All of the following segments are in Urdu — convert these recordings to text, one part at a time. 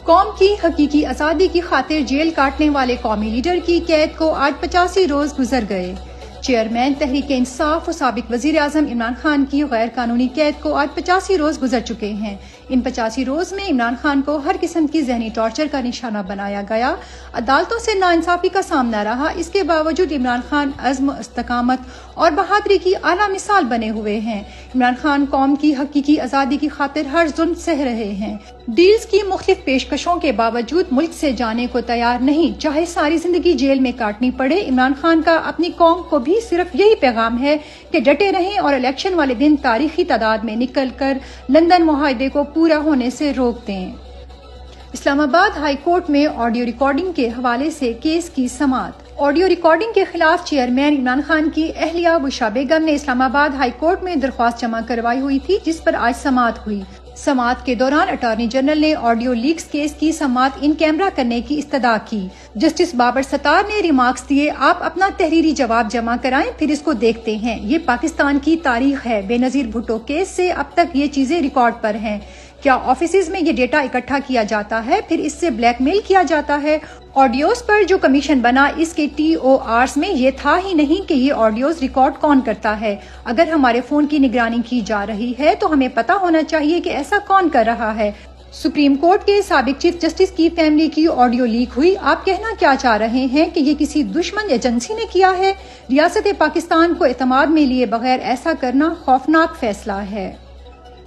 قوم کی حقیقی آزادی کی خاطر جیل کاٹنے والے قومی لیڈر کی قید کو آج 85 روز گزر گئے۔ چیئرمین تحریک انصاف و سابق وزیر اعظم عمران خان کی غیر قانونی قید کو آج 85 روز گزر چکے ہیں۔ ان 85 روز میں عمران خان کو ہر قسم کی ذہنی ٹارچر کا نشانہ بنایا گیا، عدالتوں سے ناانصافی کا سامنا رہا۔ اس کے باوجود عمران خان عزم، استقامت اور بہادری کی اعلیٰ مثال بنے ہوئے ہیں۔ عمران خان قوم کی حقیقی آزادی کی خاطر ہر ظلم سہ رہے ہیں۔ ڈیلز کی مختلف پیشکشوں کے باوجود ملک سے جانے کو تیار نہیں، چاہے ساری زندگی جیل میں کاٹنی پڑے۔ عمران خان کا اپنی قوم کو بھی صرف یہی پیغام ہے کہ ڈٹے رہیں اور الیکشن والے دن تاریخی تعداد میں نکل کر لندن معاہدے کو پورا ہونے سے روک دیں۔ اسلام آباد ہائی کورٹ میں آڈیو ریکارڈنگ کے حوالے سے کیس کی سماعت۔ آڈیو ریکارڈنگ کے خلاف چیئرمین عمران خان کی اہلیہ بشرا بیگم نے اسلام آباد ہائی کورٹ میں درخواست جمع کروائی ہوئی تھی، جس پر آج سماعت ہوئی۔ سماعت کے دوران اٹارنی جنرل نے آڈیو لیکس کیس کی سماعت ان کیمرہ کرنے کی استدعا کی۔ جسٹس بابر ستار نے ریمارکس دیے، آپ اپنا تحریری جواب جمع کرائیں، پھر اس کو دیکھتے ہیں۔ یہ پاکستان کی تاریخ ہے، بے نظیر بھٹو کیس سے اب تک یہ چیزیں ریکارڈ پر ہیں۔ کیا آفیسز میں یہ ڈیٹا اکٹھا کیا جاتا ہے، پھر اس سے بلیک میل کیا جاتا ہے؟ آڈیوز پر جو کمیشن بنا، اس کے ٹی او آرز میں یہ تھا ہی نہیں کہ یہ آڈیوز ریکارڈ کون کرتا ہے۔ اگر ہمارے فون کی نگرانی کی جا رہی ہے تو ہمیں پتہ ہونا چاہیے کہ ایسا کون کر رہا ہے۔ سپریم کورٹ کے سابق چیف جسٹس کی فیملی کی آڈیو لیک ہوئی۔ آپ کہنا کیا چاہ رہے ہیں کہ یہ کسی دشمن ایجنسی نے کیا ہے؟ ریاست پاکستان کو اعتماد میں لیے بغیر ایسا کرنا خوفناک فیصلہ ہے۔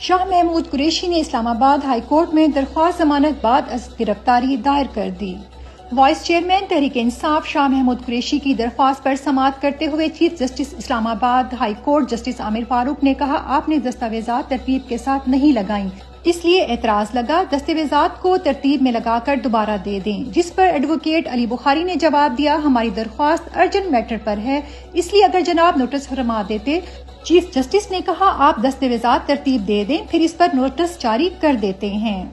شاہ محمود قریشی نے اسلام آباد ہائی کورٹ میں درخواست ضمانت بعد از گرفتاری دائر کر دی۔ وائس چیئرمین تحریک انصاف شاہ محمود قریشی کی درخواست پر سماعت کرتے ہوئے چیف جسٹس اسلام آباد ہائی کورٹ جسٹس عامر فاروق نے کہا، آپ نے دستاویزات ترتیب کے ساتھ نہیں لگائیں، اس لیے اعتراض لگا۔ دستاویزات کو ترتیب میں لگا کر دوبارہ دے دیں، جس پر ایڈوکیٹ علی بخاری نے جواب دیا، ہماری درخواست ارجنٹ میٹر پر ہے، اس لیے اگر جناب نوٹس فرما دیتے۔ چیف جسٹس نے کہا، آپ دستاویزات ترتیب دے دیں، پھر اس پر نوٹس جاری کر دیتے ہیں۔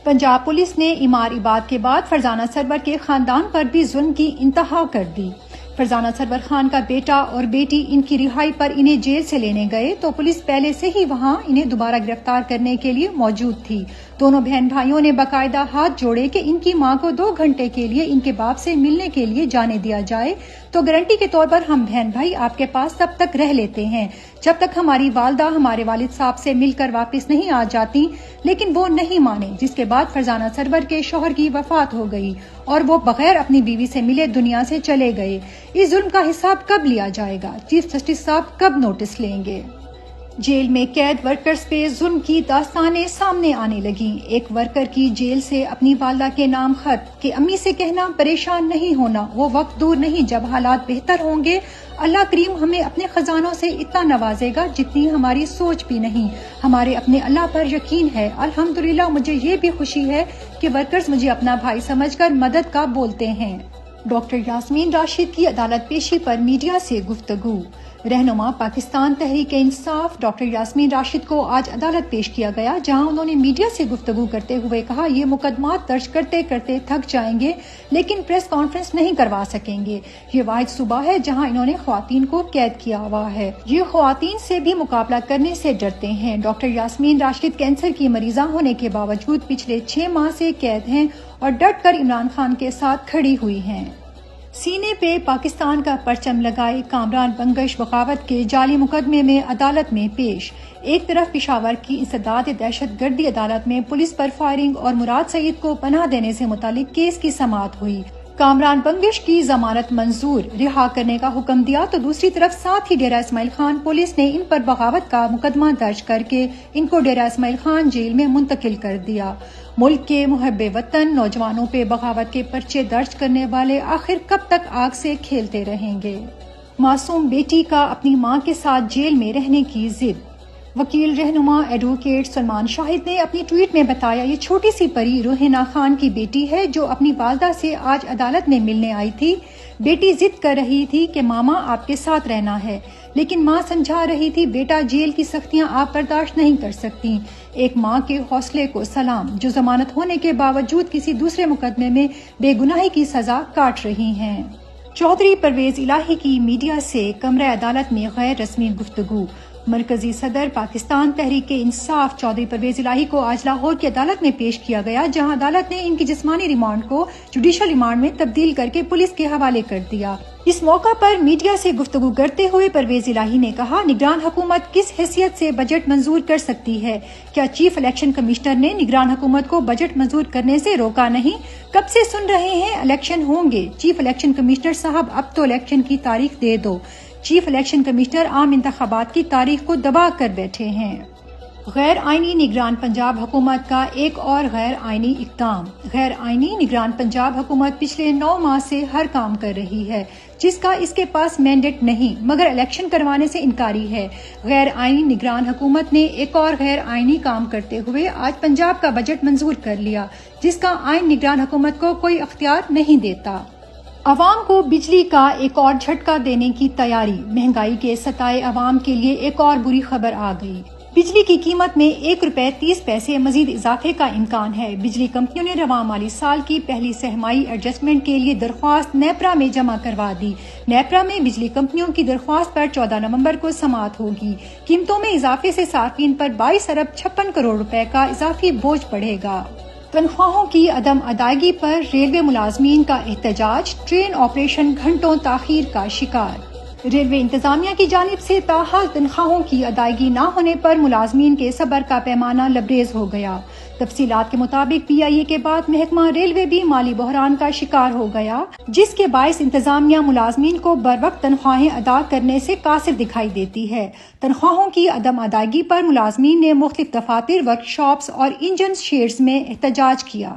پنجاب پولیس نے امار عباد کے بعد فرزانہ سرور کے خاندان پر بھی ظلم کی انتہا کر دی۔ فرزانہ سرور خان کا بیٹا اور بیٹی ان کی رہائی پر انہیں جیل سے لینے گئے تو پولیس پہلے سے ہی وہاں انہیں دوبارہ گرفتار کرنے کے لیے موجود تھی۔ دونوں بہن بھائیوں نے باقاعدہ ہاتھ جوڑے کہ ان کی ماں کو 2 گھنٹے کے لیے ان کے باپ سے ملنے کے لیے جانے دیا جائے، تو گارنٹی کے طور پر ہم بہن بھائی آپ کے پاس تب تک رہ لیتے ہیں جب تک ہماری والدہ ہمارے والد صاحب سے مل کر واپس نہیں آ جاتی، لیکن وہ نہیں مانے، جس کے بعد فرزانہ سرور کے شوہر کی وفات ہو گئی اور وہ بغیر اپنی بیوی سے ملے دنیا سے چلے گئے۔ اس ظلم کا حساب کب لیا جائے گا؟ چیف جسٹس صاحب کب نوٹس لیں گے؟ جیل میں قید ورکرز پہ ظلم کی داستانیں سامنے آنے لگیں۔ ایک ورکر کی جیل سے اپنی والدہ کے نام خط کہ امی سے کہنا پریشان نہیں ہونا، وہ وقت دور نہیں جب حالات بہتر ہوں گے، اللہ کریم ہمیں اپنے خزانوں سے اتنا نوازے گا جتنی ہماری سوچ بھی نہیں۔ ہمارے اپنے اللہ پر یقین ہے۔ الحمدللہ مجھے یہ بھی خوشی ہے کہ ورکرز مجھے اپنا بھائی سمجھ کر مدد کا بولتے ہیں۔ ڈاکٹر یاسمین راشد کی عدالت پیشی پر میڈیا سے گفتگو۔ رہنما پاکستان تحریک انصاف ڈاکٹر یاسمین راشد کو آج عدالت پیش کیا گیا، جہاں انہوں نے میڈیا سے گفتگو کرتے ہوئے کہا، یہ مقدمات درج کرتے کرتے تھک جائیں گے لیکن پریس کانفرنس نہیں کروا سکیں گے۔ یہ واحد صوبہ ہے جہاں انہوں نے خواتین کو قید کیا ہوا ہے۔ یہ خواتین سے بھی مقابلہ کرنے سے ڈرتے ہیں۔ ڈاکٹر یاسمین راشد کینسر کی مریضہ ہونے کے باوجود پچھلے 6 ماہ سے قید ہیں اور ڈٹ کر عمران خان کے ساتھ کھڑی ہوئی ہیں۔ سینے پہ پاکستان کا پرچم لگائے کامران بنگش بغاوت کے جعلی مقدمے میں عدالت میں پیش۔ ایک طرف پشاور کی انسداد دہشت گردی عدالت میں پولیس پر فائرنگ اور مراد سعید کو پناہ دینے سے متعلق کیس کی سماعت ہوئی۔ کامران بنگش کی ضمانت منظور، رہا کرنے کا حکم دیا، تو دوسری طرف ساتھ ہی ڈیرہ اسماعیل خان پولیس نے ان پر بغاوت کا مقدمہ درج کر کے ان کو ڈیرہ اسماعیل خان جیل میں منتقل کر دیا۔ ملک کے محب وطن نوجوانوں پہ بغاوت کے پرچے درج کرنے والے آخر کب تک آگ سے کھیلتے رہیں گے؟ معصوم بیٹی کا اپنی ماں کے ساتھ جیل میں رہنے کی ضد۔ وکیل رہنما ایڈوکیٹ سلمان شاہد نے اپنی ٹویٹ میں بتایا، یہ چھوٹی سی پری روحینہ خان کی بیٹی ہے جو اپنی والدہ سے آج عدالت میں ملنے آئی تھی۔ بیٹی ضد کر رہی تھی کہ ماما آپ کے ساتھ رہنا ہے، لیکن ماں سمجھا رہی تھی بیٹا جیل کی سختیاں آپ برداشت نہیں کر سکتی۔ ایک ماں کے حوصلے کو سلام، جو ضمانت ہونے کے باوجود کسی دوسرے مقدمے میں بے گناہی کی سزا کاٹ رہی ہیں۔ چودھری پرویز الہی کی میڈیا سے کمرہ عدالت میں غیر رسمی گفتگو۔ مرکزی صدر پاکستان تحریک انصاف چودھری پرویز الہی کو آج لاہور کی عدالت میں پیش کیا گیا، جہاں عدالت نے ان کی جسمانی ریمانڈ کو جوڈیشل ریمانڈ میں تبدیل کر کے پولیس کے حوالے کر دیا۔ اس موقع پر میڈیا سے گفتگو کرتے ہوئے پرویز الہی نے کہا، نگران حکومت کس حیثیت سے بجٹ منظور کر سکتی ہے؟ کیا چیف الیکشن کمشنر نے نگران حکومت کو بجٹ منظور کرنے سے روکا نہیں؟ کب سے سن رہے ہیں الیکشن ہوں گے؟ چیف الیکشن کمشنر صاحب اب تو الیکشن کی تاریخ دے دو۔ چیف الیکشن کمشنر عام انتخابات کی تاریخ کو دبا کر بیٹھے ہیں۔ غیر آئینی نگران پنجاب حکومت کا ایک اور غیر آئینی اقدام۔ غیر آئینی نگران پنجاب حکومت پچھلے 9 ماہ سے ہر کام کر رہی ہے جس کا اس کے پاس مینڈیٹ نہیں، مگر الیکشن کروانے سے انکاری ہے۔ غیر آئینی نگران حکومت نے ایک اور غیر آئینی کام کرتے ہوئے آج پنجاب کا بجٹ منظور کر لیا، جس کا آئین نگران حکومت کو کوئی اختیار نہیں دیتا۔ عوام کو بجلی کا ایک اور جھٹکا دینے کی تیاری۔ مہنگائی کے ستائے عوام کے لیے ایک اور بری خبر آ گئی۔ بجلی کی قیمت میں ₹1.30 مزید اضافے کا امکان ہے۔ بجلی کمپنیوں نے رواں مالی سال کی پہلی سہمائی ایڈجسٹمنٹ کے لیے درخواست نیپرا میں جمع کروا دی۔ نیپرا میں بجلی کمپنیوں کی درخواست پر 14 نومبر کو سماعت ہوگی۔ قیمتوں میں اضافے سے صارفین پر 22 ارب 56 کروڑ روپے کا اضافی بوجھ پڑے گا۔ تنخواہوں کی عدم ادائیگی پر ریلوے ملازمین کا احتجاج، ٹرین آپریشن گھنٹوں تاخیر کا شکار۔ ریلوے انتظامیہ کی جانب سے تاحال تنخواہوں کی ادائیگی نہ ہونے پر ملازمین کے صبر کا پیمانہ لبریز ہو گیا۔ تفصیلات کے مطابق PIA کے بعد محکمہ ریلوے بھی مالی بحران کا شکار ہو گیا، جس کے باعث انتظامیہ ملازمین کو بروقت تنخواہیں ادا کرنے سے قاصر دکھائی دیتی ہے۔ تنخواہوں کی عدم ادائیگی پر ملازمین نے مختلف دفاتر، ورک شاپس اور انجن شیڈز میں احتجاج کیا۔